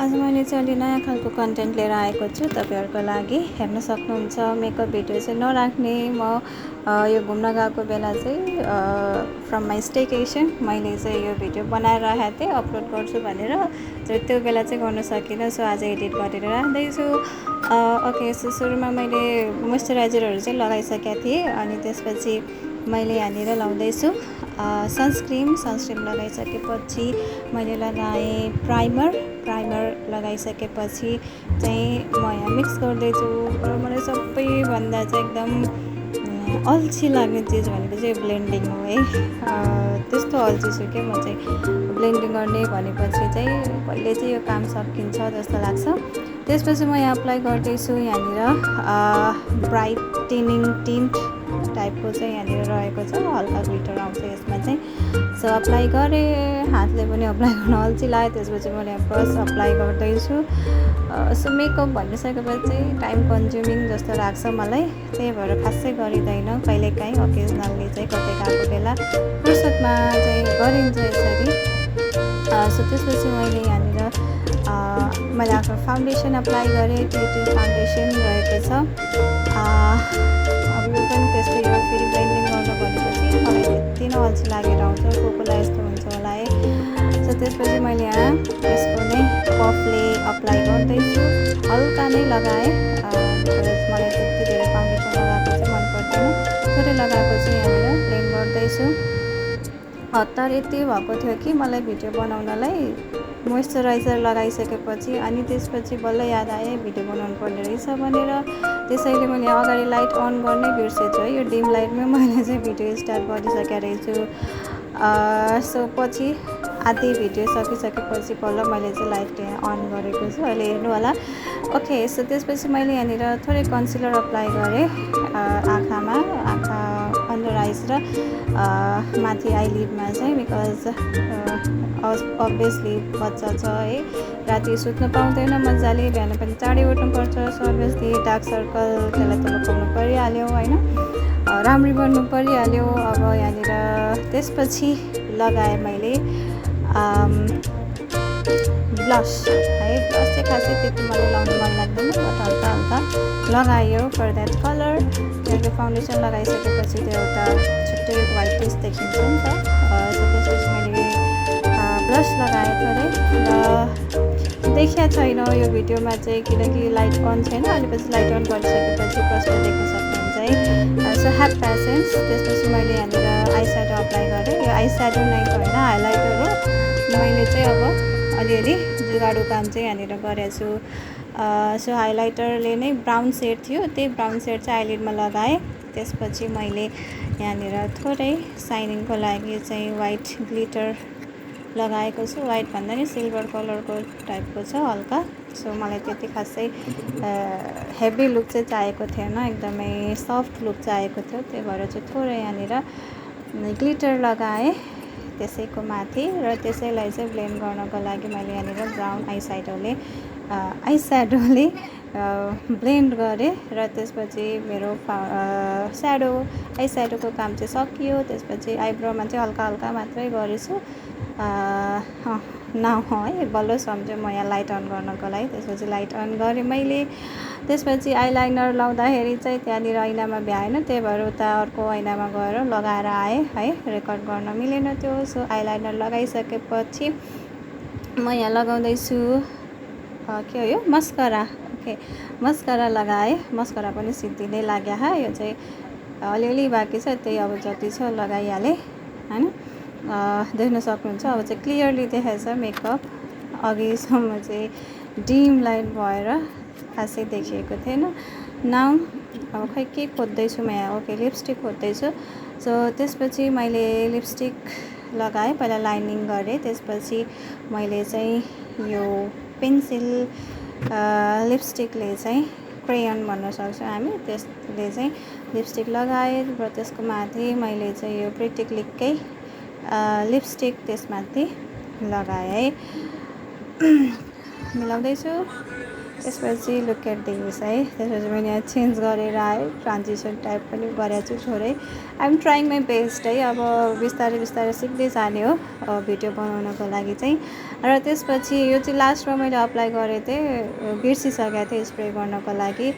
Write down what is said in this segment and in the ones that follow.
आज मैले चाहिँ अलि नयाँ खालको कन्टेन्ट लिएर आएको छु तपाईहरुको लागि। हेर्न सक्नुहुन्छ मेकअप भिडियो चाहिँ नराख्ने म यो घुम्न गएको बेला चाहिँ फ्रम माई स्टेकेसन मैले चाहिँ यो भिडियो बनाएर राखेको थिएँ अपलोड गर्छु भनेर। तर त्यो बेला चाहिँ गर्न सकिनँ, सो आज एडिट गरेर राख्दैछु। ओके, सो सुरुमा मैले मोइस्चराइजरहरू चाहिँ लगाइसकेको थिएँ अनि त्यसपछि मैले यहाँनिर लाउँदैछु सनस्क्रिन लगाइसकेपछि मैले लगाएँ प्राइमर लगाइसकेपछि चाहिँ म यहाँ मिक्स गर्दैछु। र मलाई सबैभन्दा चाहिँ एकदम अल्छी लाग्ने चिज भनेको चाहिँ ब्लेन्डिङ हो है। त्यस्तो अल्छी छु कि म चाहिँ ब्लेन्डिङ गर्ने भनेपछि चाहिँ कहिले चाहिँ यो काम सकिन्छ जस्तो लाग्छ। त्यसपछि म यहाँ अप्लाई गर्दैछु यहाँनिर ब्राइटनिङ टिन्ट टाइपको चाहिँ यहाँनिर रहेको छ, हल्का ग्लिटर आउँछ यसमा चाहिँ। सो अप्लाई गरेँ, हातले पनि अप्लाई गर्न अल्छी लाग्यो। त्यसपछि मैले ब्रस अप्लाई गर्दैछु। सो मेकअप भनिसकेपछि चाहिँ टाइम कन्ज्युमिङ जस्तो लाग्छ मलाई, त्यही भएर खासै गरिँदैन, कहिलेकाहीँ अकेजनल्ली चाहिँ कतै गएको बेला फुर्सदमा चाहिँ गरिन्छ यसरी। सो त्यसपछि मैले यहाँनिर मैले आफ्नो फाउन्डेसन अप्लाई गरेँ, क्रिएटिभ फाउन्डेसन रहेको छ। अब यो पनि त्यस्तै हो, फेरि ब्लेन्डिङ गर्नु भनेपछि मलाई त्यति नै अल्छी लागेर आउँछ, कोकोलाई यस्तो हुन्छ होला है। सो त्यसपछि मैले यहाँ यसको नै पफले अप्लाई गर्दैछु, हल्का नै लगाएँ बिकज मलाई त्यति धेरै फाउन्डेसन लगाएको चाहिँ मन पर्दैन, थोरै लगाएको चाहिँ यहाँनिर ब्लेन्ड गर्दैछु। हतार यति भएको थियो कि मलाई भिडियो बनाउनलाई मोइस्चराइजर लगाइसकेपछि अनि त्यसपछि बल्ल याद आयो भिडियो बनाउनु पर्ने रहेछ भनेर। त्यसैले मैले अगाडि लाइट अन गर्नै बिर्सेछु है, यो डिम लाइटमै मैले चाहिँ भिडियो स्टार्ट गरिसकेको रहेछु। सो पछि आधी भिडियो सकिसकेपछि बल्ल मैले चाहिँ लाइट अन गरेको छु, अहिले हेर्नु होला। ओके, सो त्यसपछि मैले यहाँनिर थोरै कन्सिलर अप्लाई गरेँ आँखामा, आँखा अन्डर आइज र माथि आइलिडमा चाहिँ, बिकज अभियसली बच्चा छ है, राति सुत्न पाउँदैन मजाले, बिहान पनि चाँडै उठ्नुपर्छ। सो अभियसली डार्क सर्कल त्यसलाई त लुकाउनु परिहाल्यो होइन, राम्ररी बन्नु परिहाल्यो। अब यहाँनिर त्यसपछि लगाएँ मैले ब्लस है। ब्लस चाहिँ खासै त्यति मलाई लाउनु मन लाग्दैन, बट हल्का हल्का लगायो फर द्याट कलर। किनकि फाउन्डेसन लगाइसकेपछि त्यो एउटा छुट्टै वाइटिस देखिन्छ नि त। सो त्यसपछि मैले ब्लस लगाएँ थोरै, र देखिया छैन यो भिडियोमा चाहिँ किनकि लाइट अन छैन, अनि पछि लाइट अन गरिसकेपछि प्रश्न देख्न सक्नुहुन्छ है। So have patience. त्यसपछि मैले यहाँनिर आई स्याडो अप्लाई गरेँ, यो आई स्याडो नै होइन हाइलाइटर हो। मैले चाहिँ अब अलिअलि जुगाडो काम चाहिँ यहाँनिर गरेको छु। सो हाइलाइटरले नै ब्राउन सेड थियो, त्यही ब्राउन सेड चाहिँ आइलिडमा लगाएँ। त्यसपछि मैले यहाँनिर थोरै साइनिङको लागि चाहिँ वाइट ग्लिटर लगाएको छु, वाइट भन्दा नि सिल्भर कलरको टाइपको छ हल्का। सो मलाई त्यति खासै हेभी लुक चाहिँ चाहिएको थिएन, एकदमै सफ्ट लुक चाहिएको थियो, त्यही भएर चाहिँ थोरै यहाँनिर ग्लिटर लगाएँ त्यसैको माथि। र त्यसैलाई चाहिँ ब्लेन्ड गर्नको लागि मैले यहाँनिर ब्राउन आई स्याडोले ब्लेन्ड गरेँ। र त्यसपछि मेरो आई स्याडोको काम चाहिँ सकियो। त्यसपछि आइब्रोमा चाहिँ हल्का हल्का मात्रै गरेछु है, बल्ल सम्झेँ म यहाँ लाइट अन गर्नको लागि। त्यसपछि लाइट अन गरेँ मैले। त्यसपछि आइलाइनर लाउँदाखेरि चाहिँ त्यहाँनिर ऐनामा भ्याएन, त्यही भएर उता अर्को ऐनामा गएर लगाएर आएँ है, रेकर्ड गर्न मिलेन त्यो। सो आइलाइनर लगाइसकेपछि म यहाँ लगाउँदैछु के हो यो मस्करा। ओके, मस्करा लगाएँ, मस्करा पनि सिद्धि नै लाग्यो है, यो चाहिँ अलिअलि बाँकी छ, त्यही अब जति छ लगाइहालेँ होइन। देख्न सक्नुहुन्छ अब चाहिँ क्लियरली देखाएछ मेकअप। अघिसम्म चाहिँ डिम लाइट भएर खासै देखिएको थिएन। नाउ अब खै के खोज्दैछु म यहाँ। ओके, लिपस्टिक खोज्दैछु। सो त्यसपछि मैले लिपस्टिक लगाएँ, पहिला लाइनिङ गरेँ, त्यसपछि मैले चाहिँ यो पेन्सिल लिपस्टिकले चाहिँ क्रेयन भन्न सक्छौँ हामी, त्यसले चाहिँ लिपस्टिक लगाएँ। र त्यसको माथि मैले चाहिँ यो प्रिटी क्लिककै लिपस्टिक त्यसमाथि लगाएँ है। मिलाउँदैछु। त्यसपछि लुक एट दिस है, त्यसपछि मैले यहाँ चेन्ज गरेर है ट्रान्जिसन टाइप पनि गरेको छु थोरै। आइएम ट्राइङ माई बेस्ट है, अब बिस्तारै बिस्तारै सिक्दै जाने हो भिडियो बनाउनको लागि चाहिँ। र त्यसपछि यो चाहिँ लास्टमा मैले अप्लाई गरेको थिएँ, बिर्सिसकेको थिएँ स्प्रे गर्नको लागि,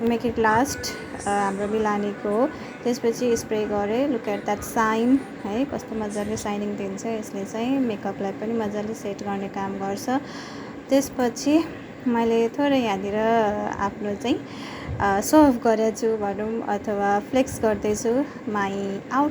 मेक इट लास्ट हाम्रो मिलानीको हो। त्यसपछि स्प्रे गरेँ, लुक एट द्याट साइन है, कस्तो मजाले साइनिङ दिन्छ यसले चाहिँ, मेकअपलाई पनि मजाले सेट गर्ने काम गर्छ। त्यसपछि मैले थोरै यहाँनिर आफ्नो चाहिँ सो अफ गरेको छु भनौँ, अथवा फ्लेक्स गर्दैछु माई आउट